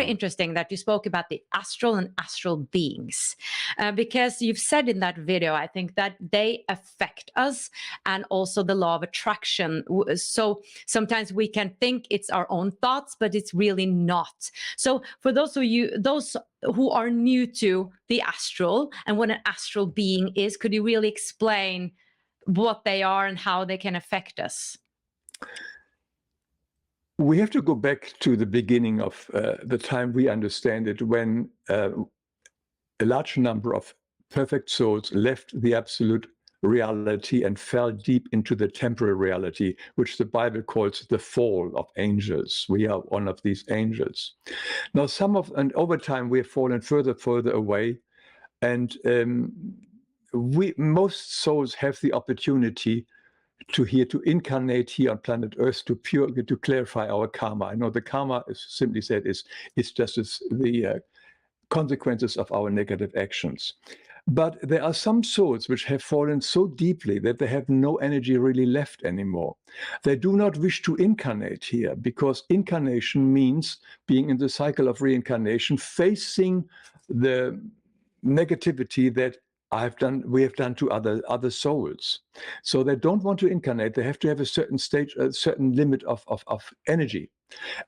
interesting that you spoke about the astral and astral beings, because you've said in that video, I think, that they affect us, and also the law of attraction. So sometimes we can think it's our own thoughts, but it's really not. So for those who are new to the astral and what an astral being is, could you really explain what they are and how they can affect us? We have to go back to the beginning of the time we understand it, when a large number of perfect souls left the absolute reality and fell deep into the temporal reality, which the Bible calls the fall of angels. We are one of these angels. Now, and over time, we have fallen further away, and most souls have the opportunity to incarnate here on planet Earth to clarify our karma. I know the karma, is simply said, is just the consequences of our negative actions. But there are some souls which have fallen so deeply that they have no energy really left anymore. They do not wish to incarnate here, because incarnation means being in the cycle of reincarnation, facing the negativity that we have done to other souls. So they don't want to incarnate. They have to have a certain stage, a certain limit of energy.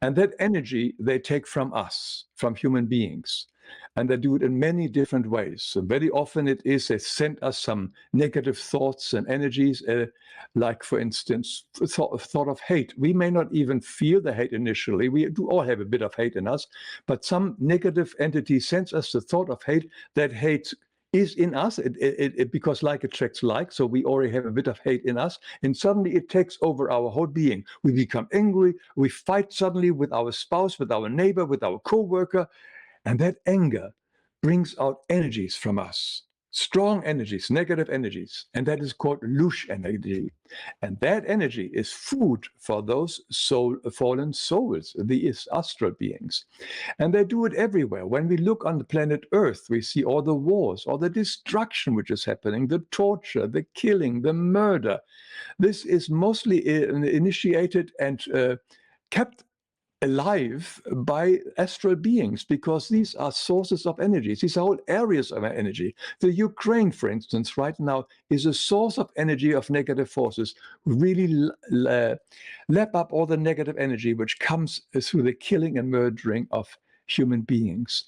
And that energy they take from us, from human beings. And they do it in many different ways. So very often it is they send us some negative thoughts and energies, like, for instance, thought of hate. We may not even feel the hate initially. We do all have a bit of hate in us, but some negative entity sends us the thought of hate. That hate is in us, because like attracts like, so we already have a bit of hate in us, and suddenly it takes over our whole being. We become angry, we fight suddenly with our spouse, with our neighbor, with our co-worker, and that anger brings out energies from us, strong energies, negative energies, and that is called lush energy. And that energy is food for those fallen souls, these astral beings. And they do it everywhere. When we look on the planet Earth, we see all the wars, all the destruction which is happening, the torture, the killing, the murder. This is mostly initiated and kept alive by astral beings, because these are sources of energies. These are whole areas of energy. The Ukraine, for instance, right now is a source of energy of negative forces, really lap up all the negative energy which comes through the killing and murdering of human beings.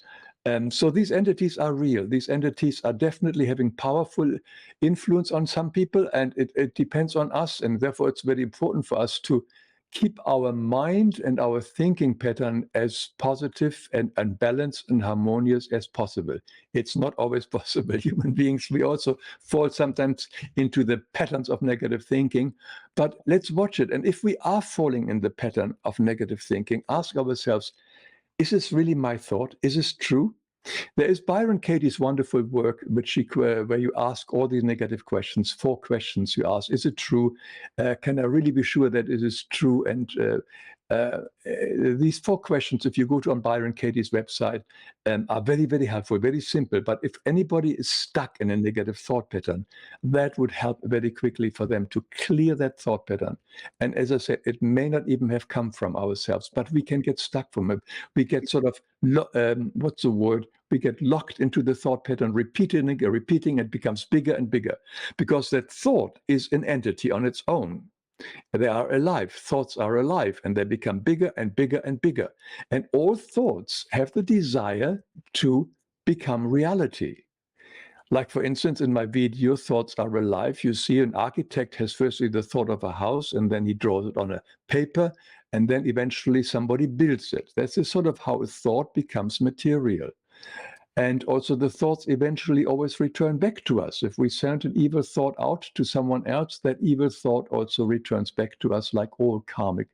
So these entities are real. These entities are definitely having powerful influence on some people, and it depends on us, and therefore it's very important for us to keep our mind and our thinking pattern as positive and balanced and harmonious as possible. It's not always possible. Human beings, we also fall sometimes into the patterns of negative thinking, but let's watch it. And if we are falling in the pattern of negative thinking, ask ourselves, is this really my thought? Is this true? There is Byron Katie's wonderful work, where you ask all these negative questions, 4 questions you ask. Is it true? Can I really be sure that it is true? And these 4 questions, if you go on Byron Katie's website, are very, very helpful, very simple. But if anybody is stuck in a negative thought pattern, that would help very quickly for them to clear that thought pattern. And as I said, it may not even have come from ourselves, but we can get stuck from it. We get sort of, what's the word? We get locked into the thought pattern, repeating, it becomes bigger and bigger, because that thought is an entity on its own. They are alive. Thoughts are alive, and they become bigger and bigger and bigger. And all thoughts have the desire to become reality. Like, for instance, in my video, Thoughts Are Alive, you see an architect has firstly the thought of a house, and then he draws it on a paper, and then eventually somebody builds it. That's the sort of how a thought becomes material. And also the thoughts eventually always return back to us. If we send an evil thought out to someone else, that evil thought also returns back to us, like all karmic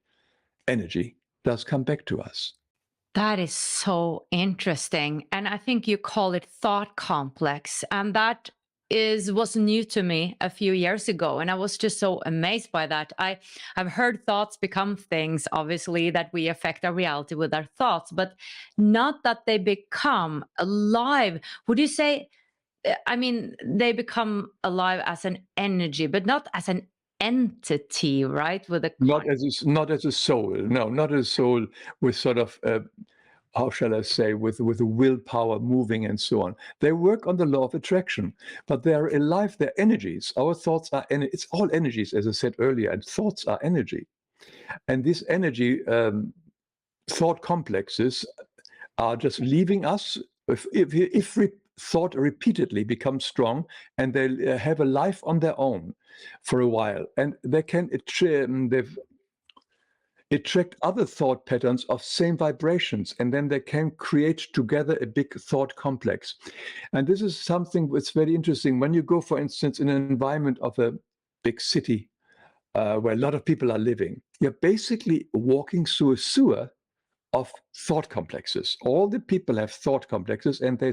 energy does come back to us. That is so interesting. And I think you call it thought complex. And that was new to me a few years ago. And I was just so amazed by that. I've heard thoughts become things, obviously, that we affect our reality with our thoughts, but not that they become alive. Would you say, I mean, they become alive as an energy, but not as an entity, right? Not as a soul. No, not as a soul with sort of how shall I say, with the willpower moving and so on. They work on the law of attraction, but they're alive, they're energies. Our thoughts are, it's all energies, as I said earlier, and thoughts are energy. And this energy, thought complexes are just leaving us. If thought repeatedly becomes strong and they have a life on their own for a while, and they can attract other thought patterns of same vibrations, and then they can create together a big thought complex. And this is something that's very interesting. When you go, for instance, in an environment of a big city where a lot of people are living, you're basically walking through a sewer of thought complexes. All the people have thought complexes, and they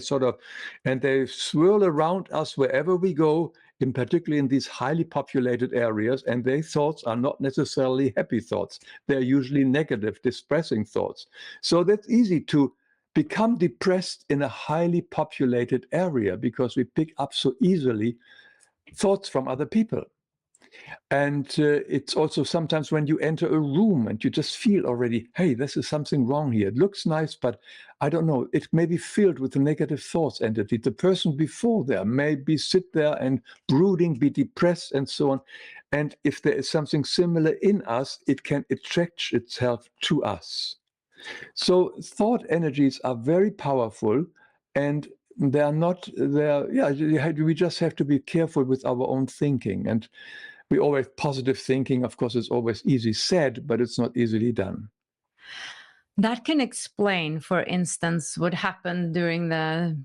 swirl around us wherever we go, in particularly in these highly populated areas, and their thoughts are not necessarily happy thoughts. They're usually negative, distressing thoughts. So that's easy to become depressed in a highly populated area because we pick up so easily thoughts from other people. And it's also sometimes when you enter a room and you just feel already, hey, this is something wrong here. It looks nice, but I don't know. It may be filled with the negative thoughts entity. The person before there may be sit there and brooding, be depressed and so on. And if there is something similar in us, it can attract itself to us. So thought energies are very powerful, and they are not there. Yeah, we just have to be careful with our own thinking. And we always positive thinking, of course, is always easy said, but it's not easily done. That can explain, for instance, what happened during the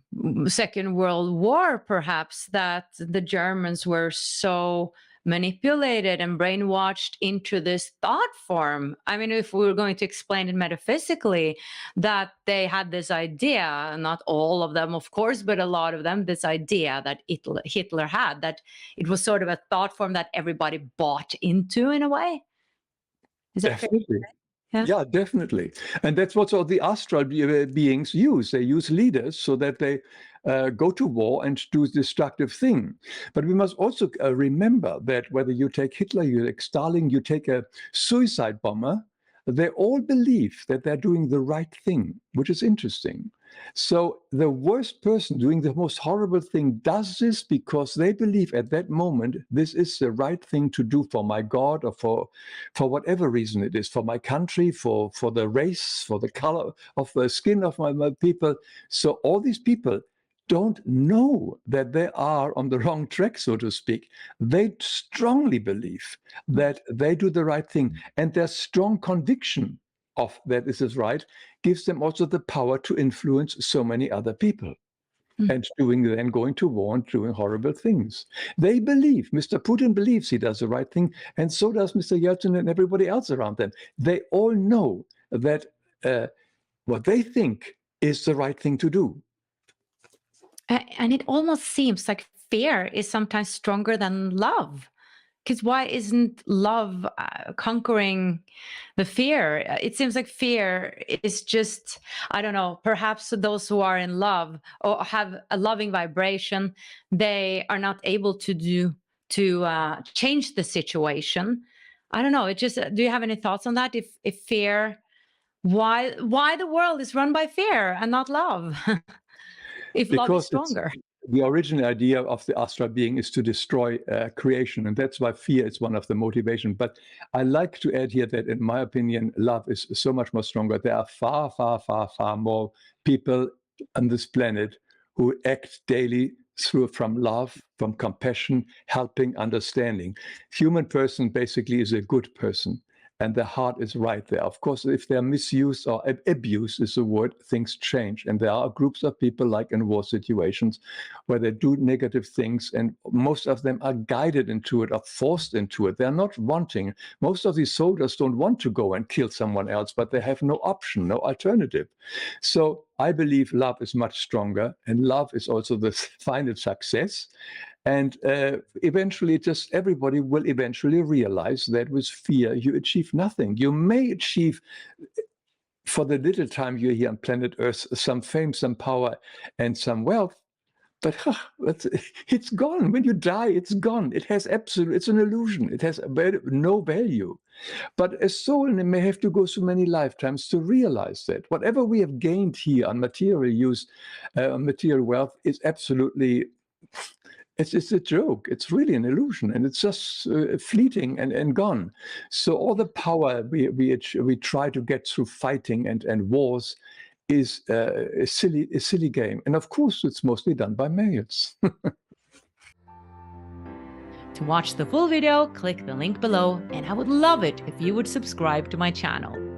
Second World War, perhaps, that the Germans were so manipulated and brainwashed into this thought form. I mean, if we were going to explain it metaphysically, that they had this idea, not all of them, of course, but a lot of them, this idea that Hitler had, that it was sort of a thought form that everybody bought into in a way. Is that fair? Definitely. Yeah, definitely. And that's what all the astral beings use. They use leaders so that they go to war and do destructive thing. But we must also remember that whether you take Hitler, you take Stalin, you take a suicide bomber, they all believe that they're doing the right thing, which is interesting. So the worst person doing the most horrible thing does this because they believe at that moment this is the right thing to do for my God, or for whatever reason it is, for my country, for the race, for the color of the skin of my people. So all these people don't know that they are on the wrong track, so to speak. They strongly believe that they do the right thing, and their strong conviction of that this is right gives them also the power to influence so many other people. And then going to war and doing horrible things. They believe, Mr. Putin believes he does the right thing, and so does Mr. Yeltsin and everybody else around them. They all know that what they think is the right thing to do. And it almost seems like fear is sometimes stronger than love. Because why isn't love conquering the fear? It seems like fear is just, I don't know, perhaps those who are in love or have a loving vibration, they are not able to change the situation. I don't know. It just, do you have any thoughts on that? If fear, why the world is run by fear and not love? If love is stronger. The original idea of the astral being is to destroy creation, and that's why fear is one of the motivation. But I like to add here that, in my opinion, love is so much more stronger. There are far, far, far, far more people on this planet who act daily from love, from compassion, helping, understanding. Human person basically is a good person, and the heart is right there. Of course, if they're misused or abuse is the word, things change. And there are groups of people, like in war situations, where they do negative things, and most of them are guided into it or forced into it. They're not wanting. Most of these soldiers don't want to go and kill someone else, but they have no option, no alternative. So I believe love is much stronger, and love is also the final success. And eventually, just everybody will eventually realize that with fear, you achieve nothing. You may achieve, for the little time you're here on planet Earth, some fame, some power, and some wealth, But it's gone. When you die, it's gone. It has it's an illusion. It has no value. But a soul may have to go through many lifetimes to realize that whatever we have gained here on material use, material wealth, is absolutely, it's a joke. It's really an illusion, and it's just fleeting and gone. So all the power we try to get through fighting and wars is a silly game. And of course, it's mostly done by males. To watch the full video, click the link below, and I would love it if you would subscribe to my channel.